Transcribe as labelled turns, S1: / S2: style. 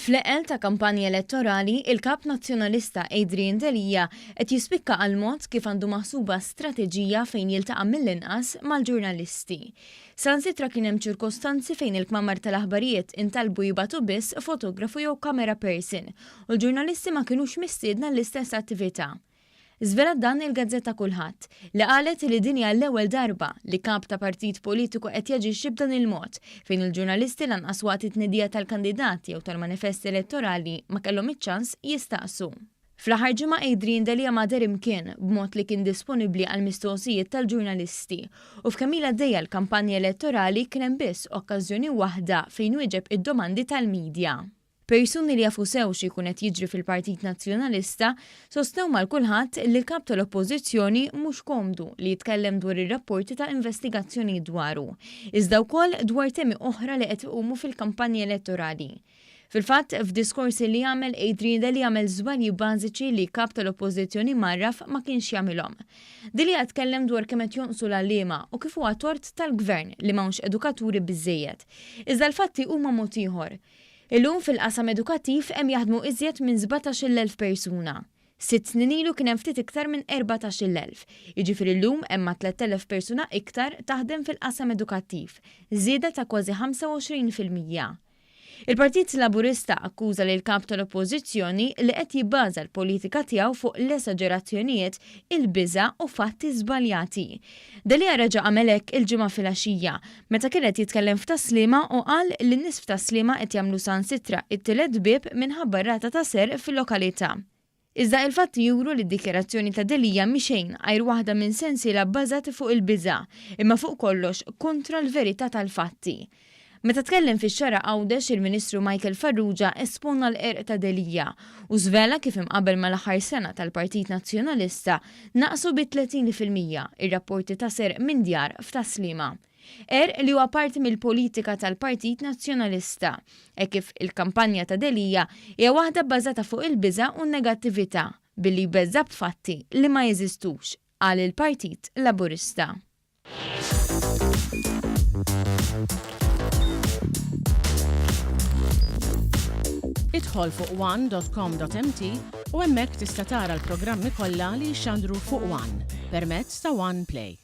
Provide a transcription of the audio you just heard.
S1: Fl-eqel ta' kampanji elettorali, il-kap nazzjonalista Adrian Delija qed jispikka għal mod kif għandu maħsuba strateġija fejn jiltaqa' mill-inqas mal-ġurnalisti. Sansitra kien hemm ċirkostanzi fejn il-kmamar tal-aħbarijiet intalbu jibatu biss fotografu jew camera person u l-ġurnalisti ma kinux mistiedna l-istess attività. Żvelat dan il-Gazzetta Kulħadd li qalet li dinja l-ewwel darba li kap ta' partit politiku qed jaġixxi b'dan il-mod fejn il-ġurnalisti lanqas waqt it-tnedija tal-kandidati jew tal-manifesti elettorali ma kellhom iċ-ċans jistaqsu. Fl-aħħar ġimgħa Adrian Delija mader imkien b'mod li kien disponibbli għal mistoqsijiet tal-ġurnalisti u f'kemm għaddejja l-kampanja elettorali kien hemm biss okkażjoni waħda fejn wieġeb id-domandi tal-midja. Persuni li jafu sew xi jkun qed jiġri fil-Partit Nazzjonalista sostnew mal kulħadd li l-kap tal-Oppożizzjoni mhux komdu li jitkellem dwar ir-rapporti ta' investigazzjoni dwaru, iżda wkoll dwar temi oħra li qed iqumu fil-kampanji elettorali. Fil-fatt, f'diskorsi li jagħmel Adrian Delija jagħmel żbalji bażiċi li kap tal-Oppożizzjoni marraf ma kienx jagħmilhom. Delija tkellem dwar kemm qed jonqsu l-għalliema u kif huwa tort tal-gvern li m'hawnx edukaturi biżżejjed. Iżda l-fatti huma mod ieħor. Illum fil-qasam edukattiv hemm jaħdmu iżjed minn 17,000 persuna. 6 snin ilu kien hemm ftit iktar minn 14,000. Jiġifieri llum hemm 3,000 persuna iktar taħdem fil-qasam edukattiv, żieda ta' kważi 25%. Il-Partit Laburista akkuża lil kap tal-Oppożizzjoni li qed jibbaża l-politika tiegħu fuq l-esaġerazzjonijiet, il-biża' u fatti żbaljati. Delija reġa' għamel hekk il-ġimgħa filgħaxija meta kien qed jitkellem f'Taslima u qal li n-nies f'Taslima qed jagħmlu sansitra it-tielet bieb minħabba rata ta' ser fil-lokalità. Iżda il-fatti juru li d-dikjerazzjoni ta' Delija mixejn għajr waħda minn sensiela bbażati fuq il-biża' imma fuq kollox kontra l-verità tal-fatti. Meta tkellem fix-xara Għawdex il-Ministru Michael Farrugia espona l-qerq ta' Delija u żvela kif imqabel mal-aħħar sena tal-Partit Nazzjonalista naqsu bi 30% ir-rapporti ta' ser minn djar f'Taslima. Li huwa parti mill-politika tal-Partit Nazzjonalista, kif il-kampanja ta' Delija hija waħda bbażata fuq il-biża' u n-negattività billi jbeżża b'fatti li ma jeżistux qal il-Partit Laburista.
S2: Idħol fuq one.com.mt u hemmhekk tista' tara l-programmi kollha li jxandru fuq One permezz ta' One Play.